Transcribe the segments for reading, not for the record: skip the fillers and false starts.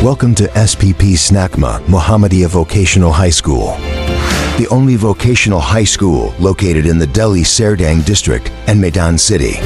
Welcome to SPP SNACMA Muhammadiyah Vocational High School, the only vocational high school located in the Delhi Serdang district and Medan City.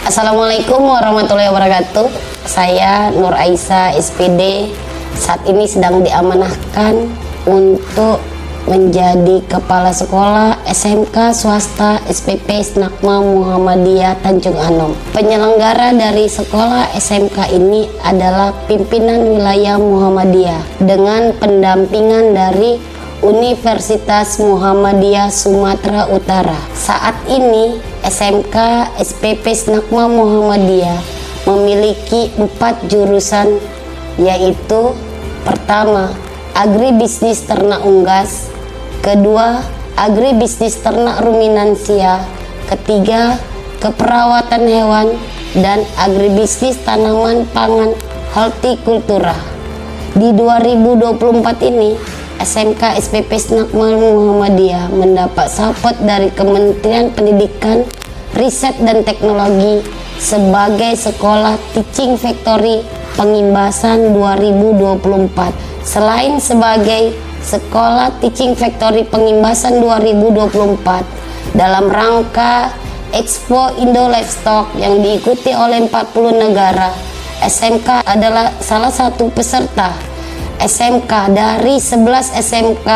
Assalamualaikum warahmatullahi wabarakatuh. Saya Nur Aisyah SPD saat ini sedang diamanahkan untuk menjadi Kepala Sekolah SMK Swasta SPP SNACMA Muhammadiyah Tanjung Anom. Penyelenggara dari sekolah SMK ini adalah pimpinan wilayah Muhammadiyah dengan pendampingan dari Universitas Muhammadiyah Sumatera Utara. Saat ini SMK SPP SNACMA Muhammadiyah memiliki 4 jurusan, yaitu pertama, agribisnis ternak unggas, kedua, agribisnis ternak ruminansia, ketiga, keperawatan hewan, dan agribisnis tanaman pangan hortikultura. Di 2024 ini, SMK SPP SNACMA Muhammadiyah mendapat support dari Kementerian Pendidikan, Riset dan Teknologi sebagai Sekolah Teaching Factory Pengimbasan 2024. Selain sebagai Sekolah Teaching Factory Pengimbasan 2024 dalam rangka Expo Indo Livestock yang diikuti oleh 40 negara, SMK adalah salah satu peserta SMK dari 11 SMK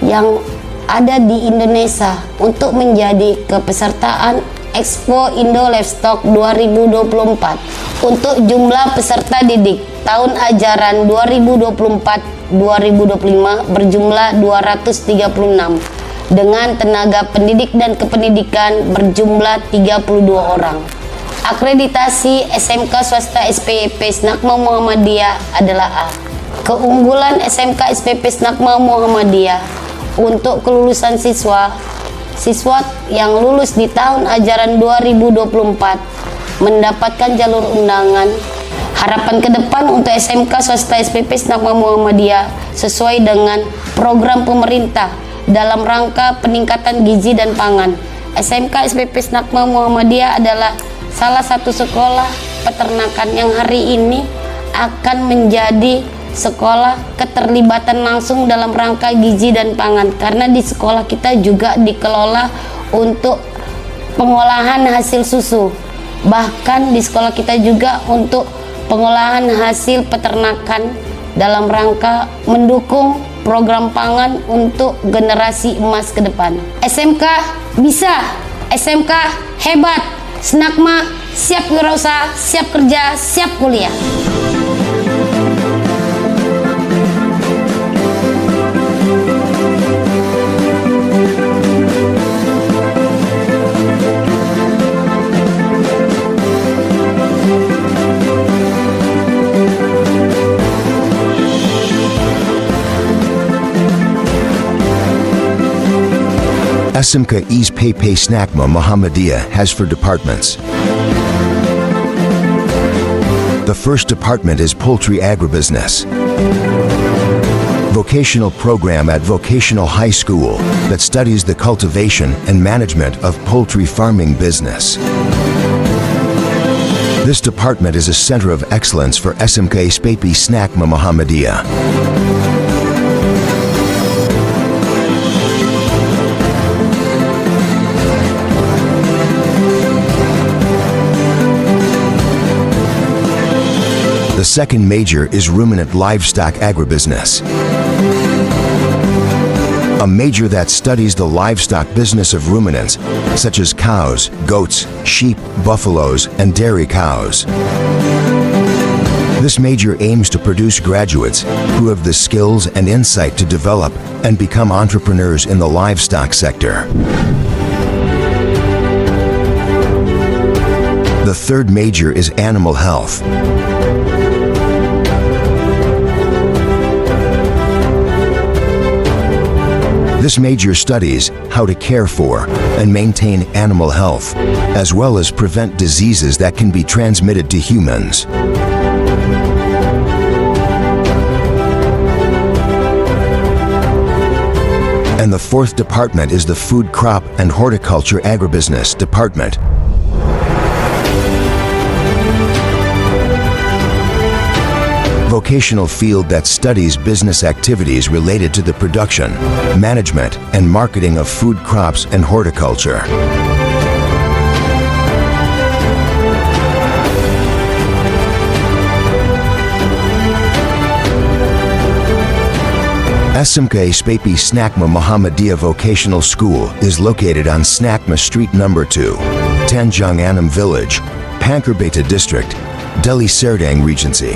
yang ada di Indonesia untuk menjadi kepesertaan Expo Indo Livestock 2024. Untuk jumlah peserta didik tahun ajaran 2024-2025 berjumlah 236 dengan tenaga pendidik dan kependidikan berjumlah 32 orang. Akreditasi SMK Swasta SPP SNACMA Muhammadiyah adalah A. Keunggulan SMK SPP SNACMA Muhammadiyah untuk kelulusan siswa yang lulus di tahun ajaran 2024 mendapatkan jalur undangan. Harapan ke depan untuk SMK Swasta SPP SNACMA Muhammadiyah sesuai dengan program pemerintah dalam rangka peningkatan gizi dan pangan. SMK SPP SNACMA Muhammadiyah adalah salah satu sekolah peternakan yang hari ini akan menjadi sekolah keterlibatan langsung dalam rangka gizi dan pangan, karena di sekolah kita juga dikelola untuk pengolahan hasil susu. Bahkan di sekolah kita juga untuk pengolahan hasil peternakan dalam rangka mendukung program pangan untuk generasi emas ke depan. SMK bisa, SMK hebat, SNACMA siap wirausaha, siap kerja, siap kuliah. SMK SPP SNACMA Muhammadiyah has 4 departments. The first department is Poultry Agribusiness, vocational program at Vocational High School that studies the cultivation and management of poultry farming business. This department is a center of excellence for SMK SPP SNACMA Muhammadiyah. The second major is Ruminant Livestock Agribusiness, a major that studies the livestock business of ruminants such as cows, goats, sheep, buffaloes, and dairy cows. This major aims to produce graduates who have the skills and insight to develop and become entrepreneurs in the livestock sector. The third major is Animal Health. This major studies how to care for and maintain animal health, as well as prevent diseases that can be transmitted to humans. And the fourth department is the Food, Crop, and Horticulture Agribusiness Department. vocational field that studies business activities related to the production, management, and marketing of food crops and horticulture. SMK SPP Snakma Muhammadiyah Vocational School is located on Snakma Street number 2, Tanjung Anam Village, Pankerbeta District, Delhi Serdang Regency.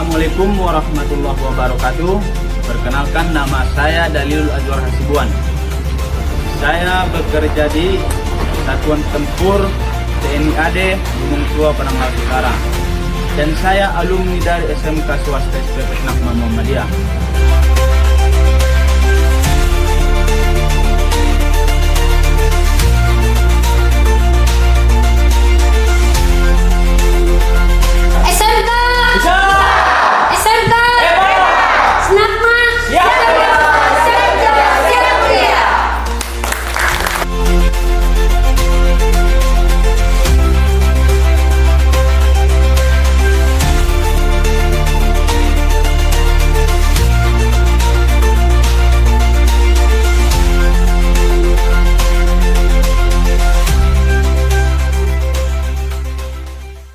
Assalamualaikum warahmatullahi wabarakatuh. Perkenalkan, nama saya Dalilul Azwar Hasibuan. Saya bekerja di Satuan Tempur TNI AD Gunung Tua Penanggal Utara. Dan saya alumni dari SMK Swasta SPP Snakma Muhammadiyah.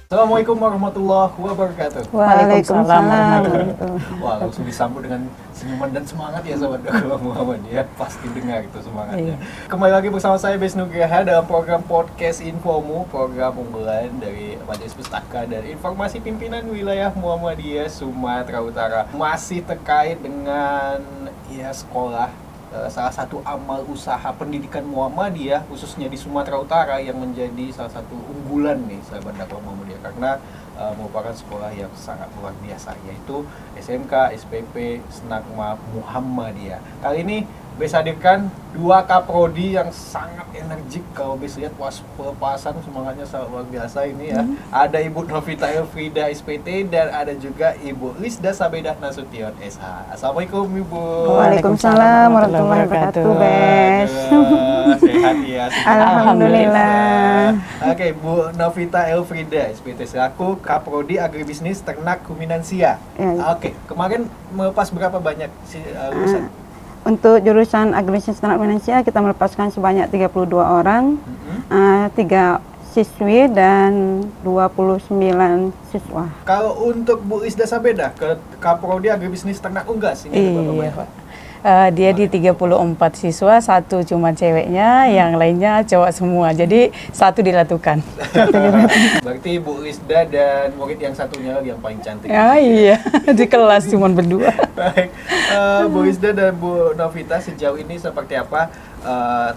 Assalamualaikum warahmatullahi wabarakatuh. Waalaikumsalam warahmatullahi. Wah, langsung disambut dengan senyuman dan semangat ya sahabat dakwah Muhammadiyah. Pasti dengar itu semangatnya. Kembali lagi bersama saya Bes Nugraha dalam program podcast Infomu, program unggulan dari Majelis Pustaka dan Informasi Pimpinan Wilayah Muhammadiyah Sumatera Utara. Masih terkait dengan sekolah, salah satu amal usaha pendidikan Muhammadiyah khususnya di Sumatera Utara yang menjadi salah satu unggulan nih sahabat dakwah Muhammadiyah karena merupakan sekolah yang sangat luar biasa, yaitu SMK SPP Snagma Muhammadiyah. Kali ini Bes hadirkan dua kaprodi yang sangat energik. Kalau Bes lihat pelepasan semangatnya sangat luar biasa ini ya. Ada Ibu Novita Elfrida SPT dan ada juga Ibu Lisda Sabedah Nasution SH. Assalamualaikum Ibu. Waalaikumsalam warahmatullahi wabarakatuh, Bes. Sehat ya. Alhamdulillah. Oke, Bu Novita Elfrida SPT selaku Kaprodi Agribisnis Ternak Ruminansia. Ya. Oke, kemarin melepas berapa banyak lulusan? Untuk jurusan agribisnis ternak ruminansia kita melepaskan sebanyak 32 orang, 3 siswi dan 29 siswa. Kalau untuk Bu Lisda Sabedah ke Kaprodi Agribisnis Ternak Unggas ini berapa banyak, Pak? Dia di 34 siswa, satu cuma ceweknya, yang lainnya cowok semua. Jadi satu diratukan. Berarti Bu Lisda dan murid yang satunya lagi yang paling cantik. Iya, di kelas cuma berdua. Baik, Bu Lisda dan Bu Novita sejauh ini seperti apa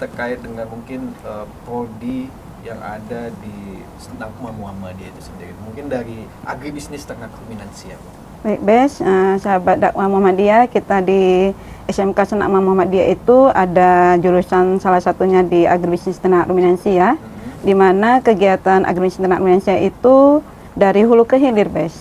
terkait dengan mungkin prodi yang ada di Snagma Muhammadiyah itu sendiri? Mungkin dari agribisnis ternak ruminansia. Baik, Bes, sahabat dakwah Muhammadiyah, kita di SMK Snagma Muhammadiyah itu ada jurusan salah satunya di agribisnis ternak ruminansia, di mana kegiatan agribisnis ternak ruminansia itu dari hulu ke hilir, Bes.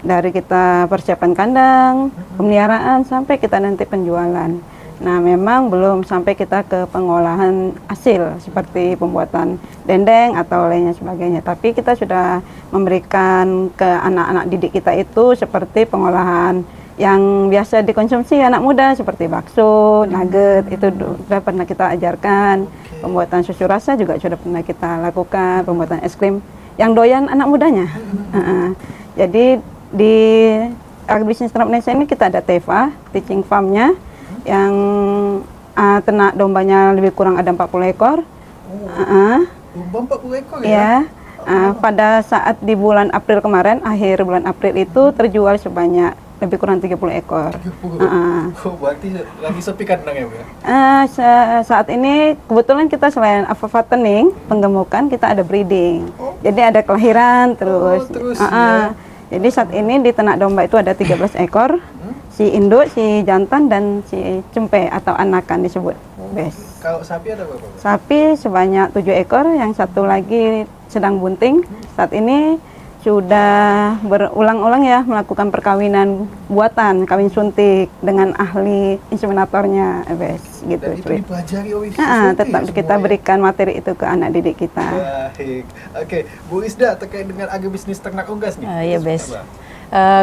Dari kita persiapan kandang, pemeliharaan sampai kita nanti penjualan. Nah, memang belum sampai kita ke pengolahan hasil seperti pembuatan dendeng atau lainnya sebagainya. Tapi kita sudah memberikan ke anak-anak didik kita itu seperti pengolahan yang biasa dikonsumsi anak muda seperti bakso, nugget, itu sudah pernah kita ajarkan. Pembuatan susu rasa juga sudah pernah kita lakukan, pembuatan es krim yang doyan anak mudanya. Jadi di agribisnis ternak Indonesia ini kita ada TEFA, teaching farm-nya, yang ternak dombanya lebih kurang ada 40 ekor. Domba 40 ekor ya? Pada saat di bulan April kemarin, akhir bulan April itu terjual sebanyak lebih kurang 30 ekor. 30? Berarti lagi sepi kandangnya, Bu ya? Saat ini kebetulan kita selain fattening, penggemukan, kita ada breeding. Jadi ada kelahiran terus. Ya. Jadi saat ini di ternak domba itu ada 13 ekor. Si induk, si jantan, dan si cempe atau anakan disebut, Bes. Kalau sapi ada berapa? Sapi sebanyak 7 ekor, yang satu lagi sedang bunting. Saat ini sudah berulang-ulang ya melakukan perkawinan buatan, kawin suntik dengan ahli inseminatornya, Bes. Gitu. Dan itu dipelajari oleh tetap kita berikan materi itu ke anak didik kita. Baik. Oke, Bu Lisda terkait dengan agribisnis ternak unggas nih. Iya, Bes.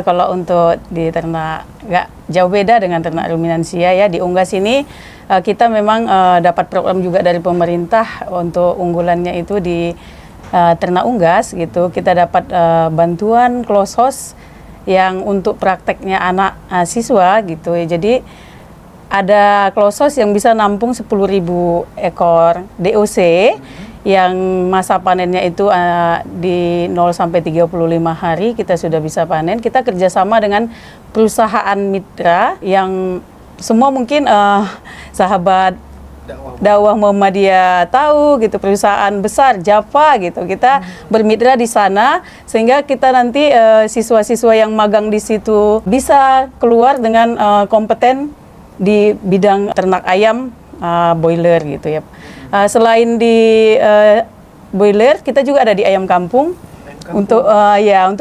Kalau untuk di ternak nggak jauh beda dengan ternak ruminansia ya. Di Unggas ini kita memang dapat program juga dari pemerintah untuk unggulannya itu di ternak unggas gitu. Kita dapat bantuan close house yang untuk prakteknya anak siswa gitu. Jadi ada close house yang bisa nampung 10.000 ekor DOC. Yang masa panennya itu di 0 sampai 35 hari kita sudah bisa panen. Kita kerjasama dengan perusahaan mitra yang semua mungkin sahabat dakwah Muhammadiyah tahu gitu, perusahaan besar Java gitu. Kita bermitra di sana sehingga kita nanti siswa-siswa yang magang di situ bisa keluar dengan kompeten di bidang ternak ayam boiler gitu ya. Selain di boiler, kita juga ada di ayam kampung. Untuk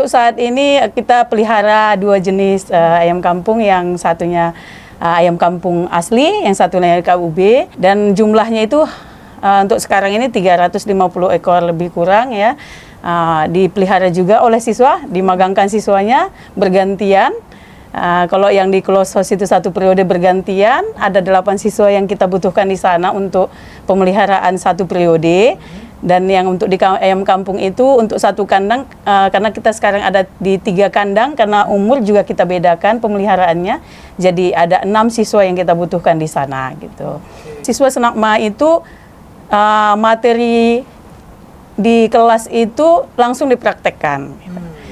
saat ini kita pelihara 2 jenis ayam kampung, yang satunya ayam kampung asli, yang satunya KUB, dan jumlahnya itu untuk sekarang ini 350 ekor lebih kurang ya. Dipelihara juga oleh siswa, dimagangkan siswanya bergantian. Kalau yang di close house itu satu periode bergantian, ada 8 siswa yang kita butuhkan di sana untuk pemeliharaan satu periode. Dan yang untuk di ayam kampung itu untuk satu kandang, karena kita sekarang ada di 3 kandang, karena umur juga kita bedakan pemeliharaannya. Jadi ada 6 siswa yang kita butuhkan di sana gitu. Siswa Senakma itu materi di kelas itu langsung dipraktekkan.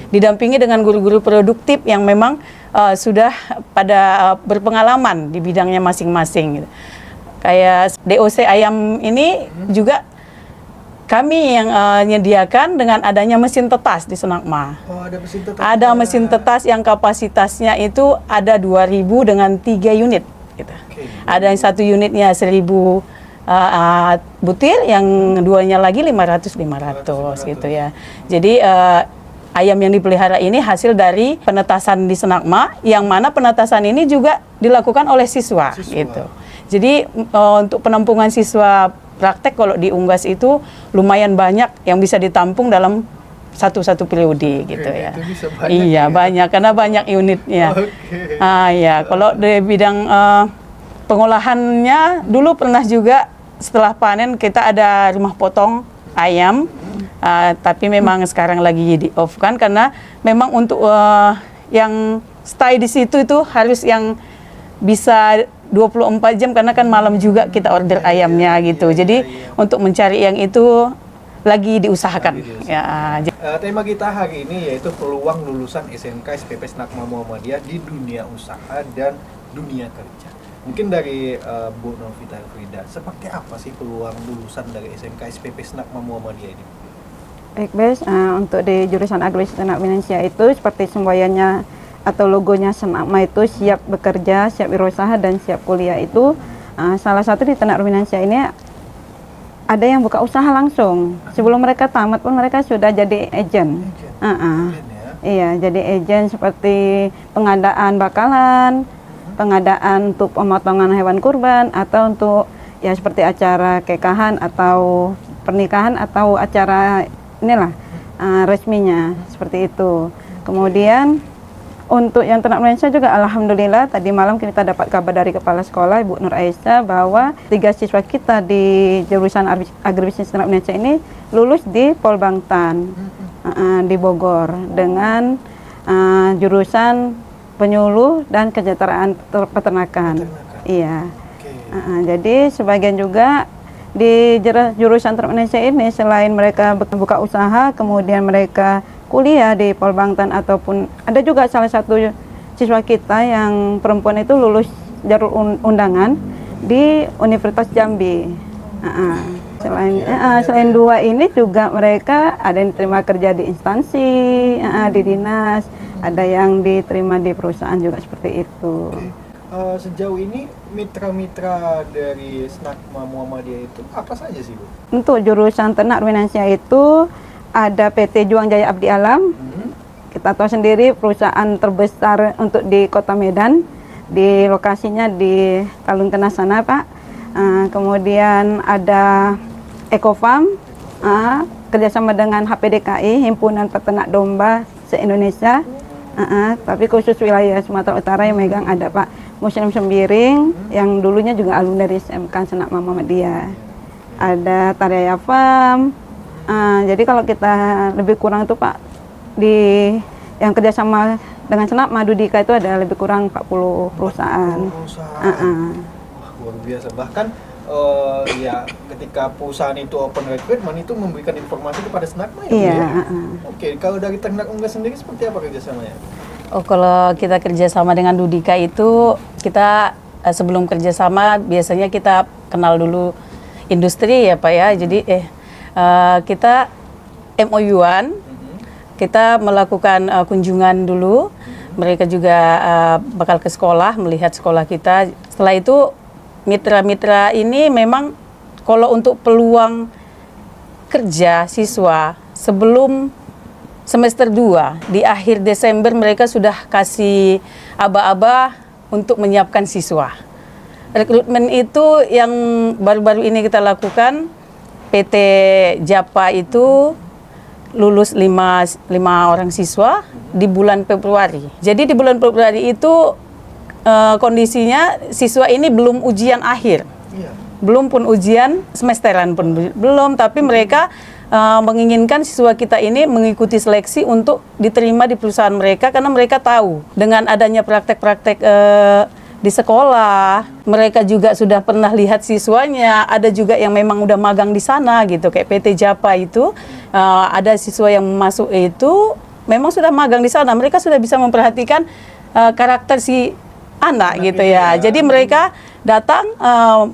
Didampingi dengan guru-guru produktif yang memang sudah pada berpengalaman di bidangnya masing-masing. Gitu. Kayak DOC ayam ini juga kami yang menyediakan dengan adanya mesin tetas di Senakma. Oh, ada mesin tetas. Ada mesin tetas yang kapasitasnya itu ada 2.000 dengan 3 unit. Gitu. Ada yang 1 unitnya 1.000 butir, yang 2-nya lagi 500 gitu ya. Jadi ayam yang dipelihara ini hasil dari penetasan di Senakma, yang mana penetasan ini juga dilakukan oleh siswa. Gitu. Jadi untuk penampungan siswa praktek kalau di Unggas itu lumayan banyak yang bisa ditampung dalam satu periode gitu ya. Itu bisa banyak, iya, banyak karena banyak unitnya. Ya, kalau di bidang pengolahannya dulu pernah juga setelah panen kita ada rumah potong ayam, tapi memang sekarang lagi di off kan karena memang untuk yang stay di situ itu harus yang bisa 24 jam karena kan malam juga kita order ayamnya gitu. Jadi untuk mencari yang itu lagi diusahakan. Ya. Tema kita hari ini yaitu peluang lulusan SMK SPP Senakma Muhammadiyah di dunia usaha dan dunia kerja. Mungkin dari Bu Novita Frida, seperti apa sih peluang lulusan dari SMK SPP Senakma Muhammadiyah ini? Baik, Bes. Untuk di jurusan Agribisnis Ternak Finansia itu seperti semboyannya atau logonya Senakma itu siap bekerja, siap berusaha, dan siap kuliah itu salah satu di Ternak Ruminansia ini ada yang buka usaha langsung. Sebelum mereka tamat pun mereka sudah jadi agen. Iya, jadi agen seperti pengadaan bakalan, pengadaan untuk pemotongan hewan kurban, atau untuk ya seperti acara kekahan atau pernikahan atau acara inilah resminya seperti itu. Kemudian untuk yang Ternak Ruminansia juga alhamdulillah tadi malam kita dapat kabar dari Kepala Sekolah Ibu Nur Aisyah bahwa 3 siswa kita di jurusan Agribisnis Ternak Ruminansia ini lulus di Polbangtan di Bogor dengan jurusan penyuluh dan kesejahteraan peternakan. Iya. Jadi sebagian juga di jurusan Ternak Ruminansia ini selain mereka buka usaha, kemudian mereka kuliah di Polbangtan, ataupun ada juga salah satu siswa kita yang perempuan itu lulus jalur undangan di Universitas Jambi. Selain 2 ini juga mereka ada yang diterima kerja di instansi, di dinas, ada yang diterima di perusahaan juga seperti itu. Sejauh ini mitra-mitra dari Senakma Muhammadiyah itu apa saja sih, Bu? Untuk jurusan Ternak Ruminansia itu ada PT Juang Jaya Abdi Alam. Kita tahu sendiri perusahaan terbesar untuk di Kota Medan, di lokasinya di Talun Kena sana, Pak. Kemudian ada Ekofarm, kerjasama dengan HPDKI, Himpunan Peternak Domba se-Indonesia. Tapi khusus wilayah Sumatera Utara yang megang ada Pak Muslim Sembiring, yang dulunya juga alumni dari SMK Senakma Muhammadiyah. Ada Taraya Farm. Jadi kalau kita lebih kurang itu Pak, di yang kerjasama dengan Senakma Dudika itu ada lebih kurang 40 perusahaan. Wah, luar biasa. Bahkan ya ketika perusahaan itu open recruitment itu memberikan informasi kepada Senakma ya? Iya. Oke, kalau dari Ternak Unggas sendiri seperti apa kerjasamanya? Kalau kita kerjasama dengan Dudika itu kita sebelum kerjasama biasanya kita kenal dulu industri ya Pak ya. Jadi kita MOU-an, kita melakukan kunjungan dulu, mereka juga bakal ke sekolah, melihat sekolah kita. Setelah itu mitra-mitra ini memang kalau untuk peluang kerja siswa sebelum semester 2, di akhir Desember mereka sudah kasih aba-aba untuk menyiapkan siswa. Rekrutmen itu yang baru-baru ini kita lakukan. PT Japa itu lulus 5 orang siswa di bulan Februari. Jadi di bulan Februari itu kondisinya siswa ini belum ujian akhir. belum pun ujian semesteran pun belum, tapi mereka menginginkan siswa kita ini mengikuti seleksi untuk diterima di perusahaan mereka karena mereka tahu dengan adanya praktek-praktek di sekolah, mereka juga sudah pernah lihat siswanya, ada juga yang memang udah magang di sana gitu, kayak PT Japa itu ada siswa yang masuk itu memang sudah magang di sana, mereka sudah bisa memperhatikan karakter si anak gitu ya. Jadi mereka datang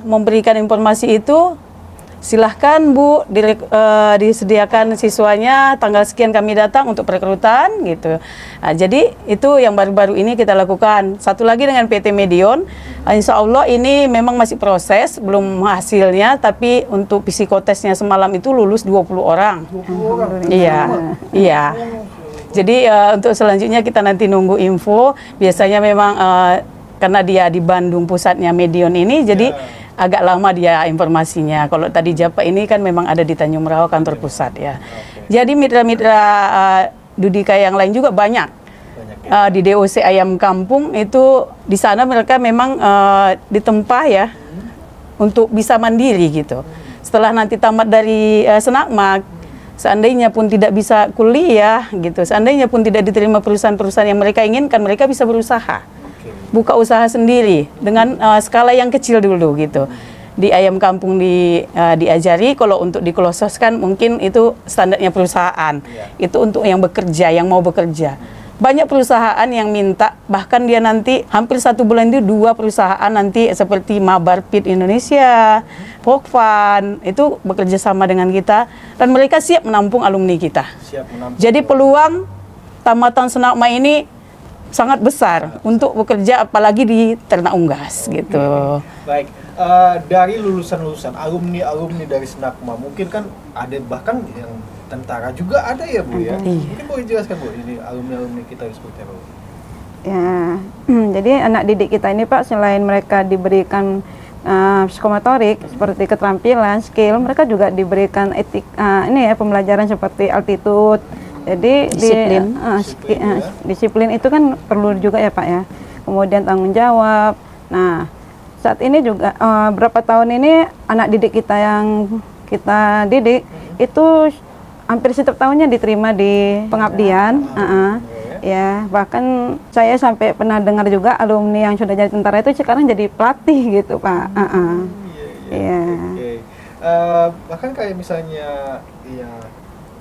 memberikan informasi itu, silahkan Bu, disediakan siswanya, tanggal sekian kami datang untuk perekrutan gitu. Nah, jadi itu yang baru-baru ini kita lakukan. Satu lagi dengan PT Medion, insya Allah ini memang masih proses, belum hasilnya, tapi untuk psikotesnya semalam itu lulus 20 orang. 20 orang? Iya, iya. Jadi untuk selanjutnya kita nanti nunggu info, biasanya memang karena dia di Bandung pusatnya Medion ini, jadi agak lama dia informasinya. Kalau tadi Japa ini kan memang ada di Tanjung Merawa kantor pusat ya. Jadi mitra-mitra Dudika yang lain juga banyak. Di DOC Ayam Kampung itu di sana mereka memang ditempa ya untuk bisa mandiri gitu. Setelah nanti tamat dari Senakma, seandainya pun tidak bisa kuliah gitu, seandainya pun tidak diterima perusahaan-perusahaan yang mereka inginkan, mereka bisa berusaha. Buka usaha sendiri dengan skala yang kecil dulu gitu. Di Ayam Kampung diajari, kalau untuk dikelososkan mungkin itu standarnya perusahaan. Itu untuk yang bekerja, yang mau bekerja. Banyak perusahaan yang minta, bahkan dia nanti hampir 1 bulan itu 2 perusahaan nanti seperti Mabar Pit Indonesia, Pokvan, itu bekerja sama dengan kita dan mereka siap menampung alumni kita. Jadi peluang tamatan Senakma ini sangat besar untuk bekerja, apalagi di Ternak Unggas gitu. Baik, dari lulusan-lulusan alumni dari Senakma, mungkin kan ada bahkan yang tentara juga ada ya Bu ya? Mungkin boleh jelaskan Bu, ini alumni kita seperti apa Bu? Ya, jadi anak didik kita ini Pak, selain mereka diberikan psikomotorik seperti keterampilan, skill, mereka juga diberikan etik, ini ya pembelajaran seperti altitude. Jadi disiplin itu kan perlu juga ya Pak ya. Kemudian tanggung jawab. Nah, saat ini juga berapa tahun ini anak didik kita yang kita didik itu hampir setiap tahunnya diterima di pengabdian. Ya, bahkan saya sampai pernah dengar juga alumni yang sudah jadi tentara itu sekarang jadi pelatih gitu Pak. Bahkan kayak misalnya ya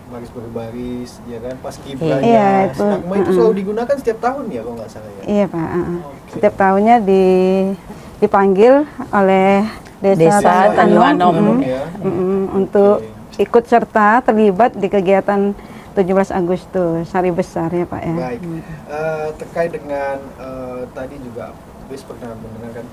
baris berbaris, ya kan, pas kibranya Senakma itu selalu digunakan setiap tahun ya kalau nggak salah ya? Iya Pak, setiap tahunnya dipanggil oleh Desa Tanjung Anom untuk ikut serta terlibat di kegiatan 17 Agustus, Hari Besar ya Pak ya. Baik, terkait dengan tadi juga Bes pernah mendengarkan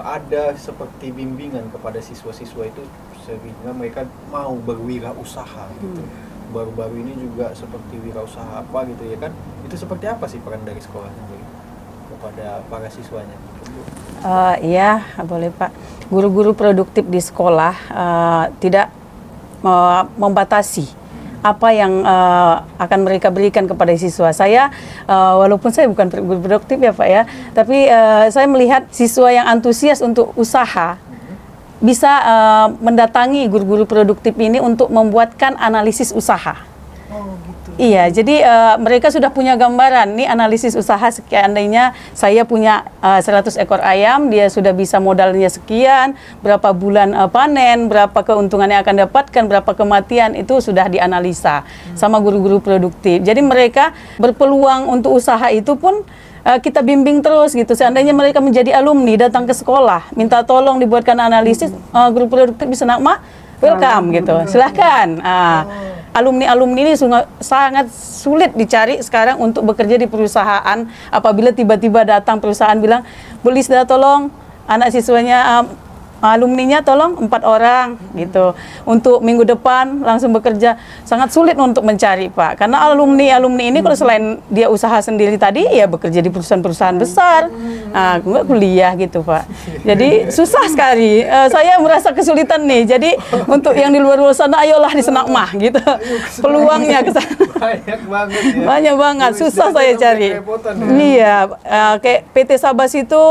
ada seperti bimbingan kepada siswa-siswa itu sehingga mereka mau berwirausaha gitu. Baru-baru ini juga seperti wirausaha apa gitu ya kan, itu seperti apa sih peran dari sekolah sendiri kepada para siswanya? Iya, boleh Pak. Guru-guru produktif di sekolah tidak membatasi apa yang akan mereka berikan kepada siswa. Saya, walaupun saya bukan guru produktif ya Pak ya, tapi saya melihat siswa yang antusias untuk usaha, bisa mendatangi guru-guru produktif ini untuk membuatkan analisis usaha. Iya, jadi mereka sudah punya gambaran nih analisis usaha. Seandainya saya punya 100 ekor ayam, dia sudah bisa modalnya sekian, berapa bulan panen, berapa keuntungan yang akan dapatkan, berapa kematian, itu sudah dianalisa sama guru-guru produktif. Jadi mereka berpeluang untuk usaha itu pun kita bimbing terus gitu. Seandainya mereka menjadi alumni, datang ke sekolah, minta tolong dibuatkan analisis, guru produktif di Senakma, welcome gitu, silahkan. Alumni-alumni ini sangat sulit dicari sekarang untuk bekerja di perusahaan. Apabila tiba-tiba datang perusahaan bilang, Bu Lisda tolong anak siswanya, alumninya tolong 4 orang gitu. Untuk minggu depan langsung bekerja, sangat sulit untuk mencari Pak. Karena alumni-alumni ini kalau selain dia usaha sendiri tadi, ya bekerja di perusahaan-perusahaan besar. Nggak kuliah gitu Pak. Jadi susah sekali. Saya merasa kesulitan nih. Jadi untuk yang di luar sana, ayolah di Senakma gitu. Peluangnya ke sana. Banyak banget ya. Banyak banget, susah saya cari. Iya, kayak PT Sabas itu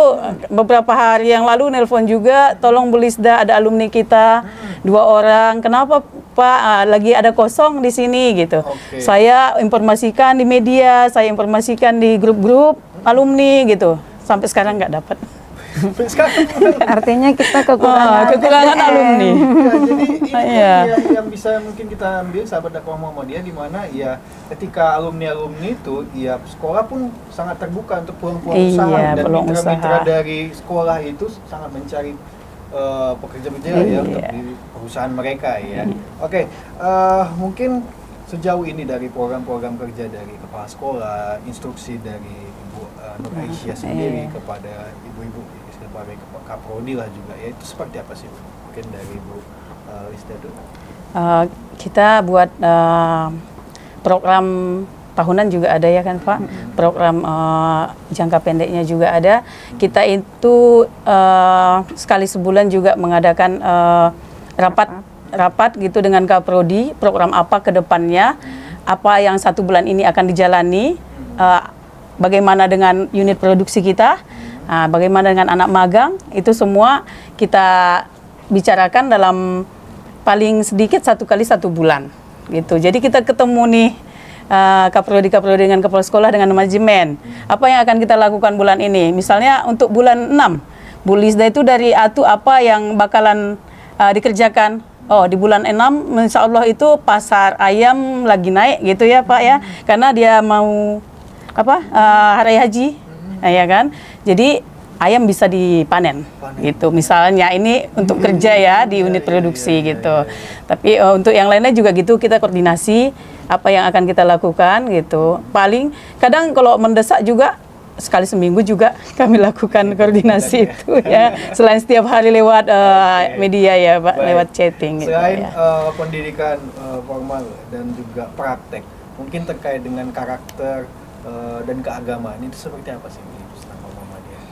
beberapa hari yang lalu nelpon juga, tolong tolong Bu Lisda, ada alumni kita 2 orang, kenapa Pak lagi ada kosong di sini gitu. Oke. Saya informasikan di media, saya informasikan di grup-grup alumni gitu. Sampai sekarang nggak dapat. Sekarang Artinya kita kekurangan Kekurangan SDM. alumni. ya, jadi ini Iya. yang bisa mungkin kita ambil sahabat dakwah Muhammadiyah, di mana ya ketika alumni itu ya sekolah pun sangat terbuka untuk peluang-peluang Iya, usaha, dan peluang mitra-mitra usaha. dari sekolah itu sangat mencari pekerja-pekerja ya Iya. untuk di perusahaan mereka ya. Oke, mungkin sejauh ini dari program-program kerja dari kepala sekolah, instruksi dari Ibu Nur Aisyah sendiri Iya. kepada ibu-ibu sebagai Kaprodi lah juga ya, itu seperti apa sih Bu? Mungkin dari Ibu Lisda dulu. Kita buat program tahunan juga ada ya kan Pak, program jangka pendeknya juga ada. Kita itu sekali sebulan juga mengadakan rapat gitu dengan Kaprodi, program apa ke depannya, apa yang 1 bulan ini akan dijalani, bagaimana dengan unit produksi kita, bagaimana dengan anak magang, itu semua kita bicarakan dalam paling sedikit 1 kali 1 bulan gitu. Jadi kita ketemu nih Kaprodi dengan kepala sekolah dengan manajemen. Apa yang akan kita lakukan bulan ini? Misalnya untuk bulan 6, Bu Lisda itu dari ATU apa yang bakalan dikerjakan? Oh, di bulan 6 insya Allah itu pasar ayam lagi naik gitu ya Pak ya. Karena dia mau hari haji, ya kan? Jadi ayam bisa dipanen gitu. Misalnya ini untuk kerja ya di unit produksi gitu. Tapi untuk yang lainnya juga gitu, kita koordinasi apa yang akan kita lakukan gitu. Paling kadang kalau mendesak juga sekali seminggu juga kami lakukan koordinasi itu ya. Selain setiap hari lewat media ya Pak, lewat chatting gitu Selain ya. pendidikan formal dan juga praktek, mungkin terkait dengan karakter dan keagamaan, itu seperti apa sih di Pusat Muhammadiyah?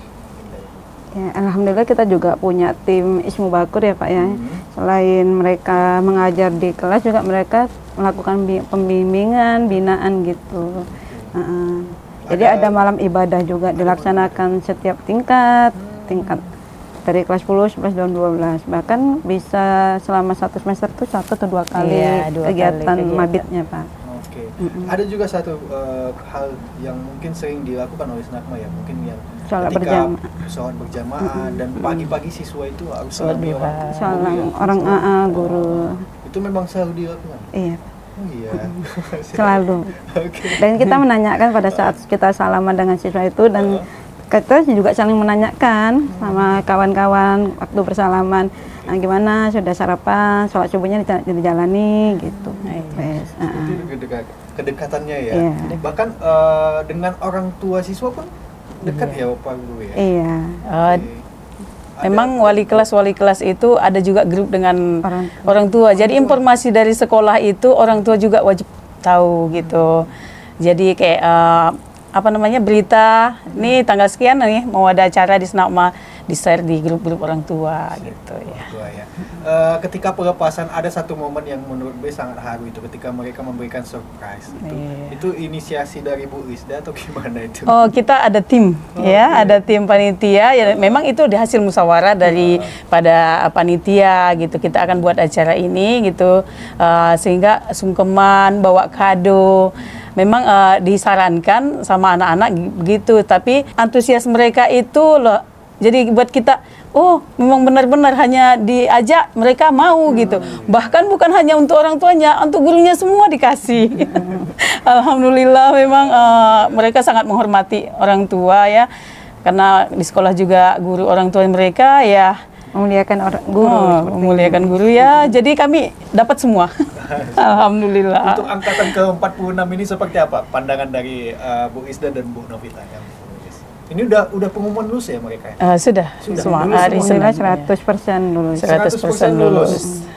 Ya, alhamdulillah kita juga punya tim Ismu Bakur ya Pak ya. Selain mereka mengajar di kelas, juga mereka melakukan pembimbingan, binaan gitu. Jadi ada malam ibadah juga dilaksanakan setiap tingkat dari kelas 10, 11, dan 12. Bahkan bisa selama 1 semester itu 1 atau 2 kali Iya, 2 kali kegiatan kegiatan. mabitnya Pak. Oke. Ada juga satu hal yang mungkin sering dilakukan oleh Snakma ya, mungkin yang Sholat ketika berjamaah. sholat berjamaah dan pagi-pagi siswa itu harus Sholat salami duha. Salam guru ya. orang guru. Itu memang selalu dilakukan. Iya, Oh iya. selalu. Oke. Dan kita menanyakan pada saat kita salaman dengan siswa itu, dan kita juga saling menanyakan sama kawan-kawan waktu bersalaman, gimana sudah sarapan, sholat subuhnya dijalani gitu. Wes, Itu kedekatannya ya. Iya. Bahkan dengan orang tua siswa pun dekat ya Pak Guru ya. Iya. Memang wali kelas itu ada juga grup dengan Orang orang tua. Jadi informasi dari sekolah itu orang tua juga wajib tahu gitu. Jadi kayak berita nih tanggal sekian nih mau ada acara di Snakma, di-share di grup-grup orang tua gitu ya. Tua ya. Ketika pelepasan ada satu momen yang menurut gue sangat haru, itu ketika mereka memberikan surprise itu. Iya. Itu inisiasi dari Bu Lisda atau gimana itu? Oh, kita ada tim ya, ada tim panitia ya. Memang itu di hasil musyawarah dari pada panitia gitu. Kita akan buat acara ini gitu, sehingga sungkeman, bawa kado. Memang disarankan sama anak-anak begitu, tapi antusias mereka itu loh. Jadi buat kita, oh memang benar-benar hanya diajak mereka mau gitu. Bahkan bukan hanya untuk orang tuanya, untuk gurunya semua dikasih. Alhamdulillah memang mereka sangat menghormati orang tua ya. Karena di sekolah juga guru orang tua mereka ya memuliakan orang guru. memuliakan guru ya. Jadi kami dapat semua. Alhamdulillah. Untuk angkatan ke-46 ini seperti apa pandangan dari Bu Lisda dan Bu Novita yang menulis? Ini udah pengumuman lulus ya mereka ya? Sudah semua lulus hari Alhamdulillah Senin. 100% lulus. 100% lulus.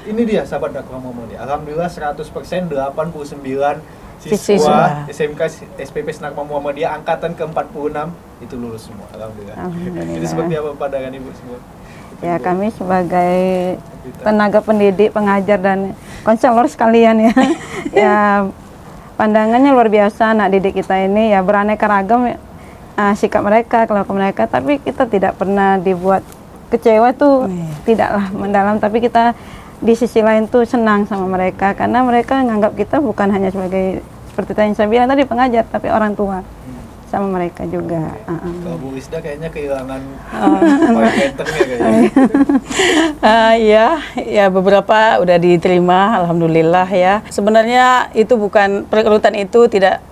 Ini dia sahabat dakwah Muhammadiyah. Alhamdulillah 100%, 89 Siswa. siswa SMK SPP Snakma Muhammadiyah angkatan ke-46 itu lulus semua. Alhamdulillah. Alhamdulillah. Jadi seperti apa pandangan Ibu semua? Ya, kami sebagai tenaga pendidik, pengajar, dan konselor sekalian ya, ya pandangannya luar biasa. Anak didik kita ini ya beraneka ragam sikap mereka, kelakuan mereka, tapi kita tidak pernah dibuat kecewa tuh tidaklah mendalam, tapi kita di sisi lain tuh senang sama mereka karena mereka menganggap kita bukan hanya sebagai seperti yang saya bilang tadi pengajar, tapi orang tua sama mereka juga. Kalau Bu Wisda kayaknya kehilangan pointernya kayaknya. Ya beberapa udah diterima, alhamdulillah ya. Sebenarnya itu bukan perekrutan itu tidak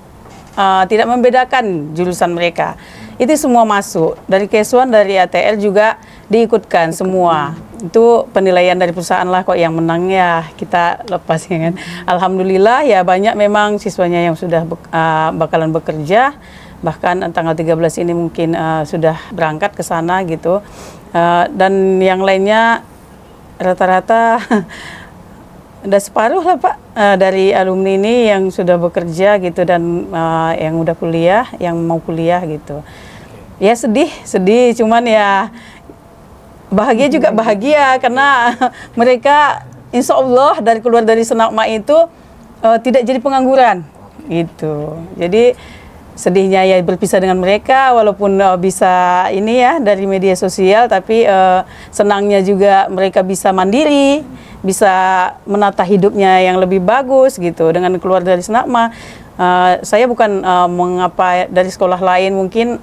membedakan jurusan mereka. Itu semua masuk dari K1, dari ATL juga diikutkan semua. Itu penilaian dari perusahaan lah kok yang menang ya kita lepas ya kan. Alhamdulillah ya banyak memang siswanya yang sudah bakalan bekerja. Bahkan tanggal 13 ini mungkin sudah berangkat ke sana gitu. Dan yang lainnya rata-rata udah separuh lah Pak dari alumni ini yang sudah bekerja gitu dan yang udah kuliah, yang mau kuliah gitu. Ya sedih, cuman ya bahagia juga bahagia karena mereka insya Allah dari keluar dari Senakma itu tidak jadi pengangguran gitu. Jadi sedihnya ya berpisah dengan mereka walaupun bisa ini ya dari media sosial, tapi senangnya juga mereka bisa mandiri, bisa menata hidupnya yang lebih bagus gitu dengan keluar dari Senakma. Saya bukan mengapa dari sekolah lain mungkin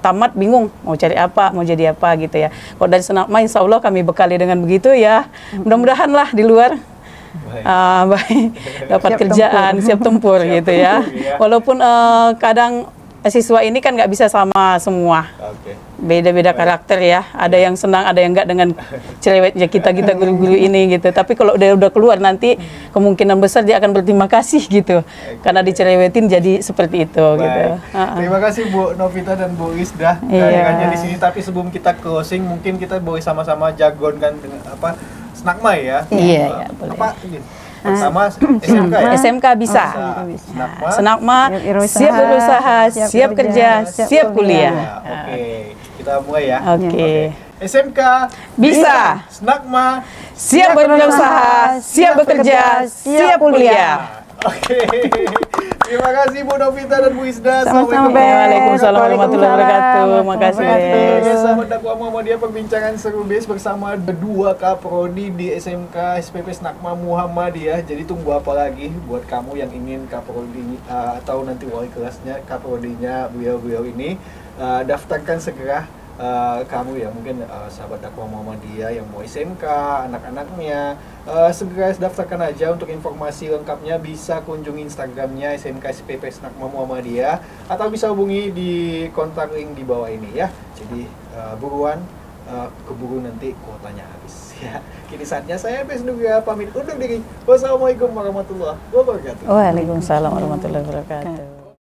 tamat bingung mau cari apa, mau jadi apa gitu ya. Kalau dari Senakma insya Allah kami bekali dengan begitu ya. Mudah-mudahan lah di luar dapat kerjaan, siap tempur gitu ya. Walaupun kadang siswa ini kan nggak bisa sama semua, beda-beda karakter ya. Ada yang senang, ada yang nggak dengan cerewetnya kita guru-guru ini gitu. Tapi kalau dia udah keluar nanti kemungkinan besar dia akan berterima kasih gitu, karena dicerewetin jadi seperti itu gitu. Terima kasih Bu Novita dan Bu Wisda kehadirannya di sini. Tapi sebelum kita closing, mungkin kita boleh sama-sama jargonkan dengan apa? Senakma ya. Iya, boleh. Apa ini? Pertama SMK ya? SMK bisa. Senakma siap berusaha, siap kerja, siap kuliah. Oke, kita mulai ya. Oke. SMK bisa. Senakma Siap berusaha, siap bekerja, siap kuliah. Oke. Terima kasih Bu Novita dan Bu Wisda. Sama-sama, Assalamualaikum. Bes. Waalaikumsalam warahmatullahi wabarakatuh. Makasih, Bes. Sahabat dakwah Muhammadiyah, perbincangan seru Bes bersama kedua kaprodi di SMK SPP Senakma Muhammadiyah. Jadi tunggu apa lagi buat kamu yang ingin kaprodi atau nanti wali kelasnya kaprodinya beliau-beliau ini, daftarkan segera. Kamu ya mungkin sahabat dakwah Muhammadiyah yang mau SMK, anak-anaknya segera daftarkan aja. Untuk informasi lengkapnya bisa kunjungi Instagramnya SMK SPP Senakma Muhammadiyah atau bisa hubungi di kontak link di bawah ini ya. Jadi buruan, keburu nanti kuotanya habis ya. Kini saatnya saya Bes Nugra pamit undur diri. Wassalamualaikum warahmatullahi wabarakatuh. Waalaikumsalam warahmatullahi wabarakatuh.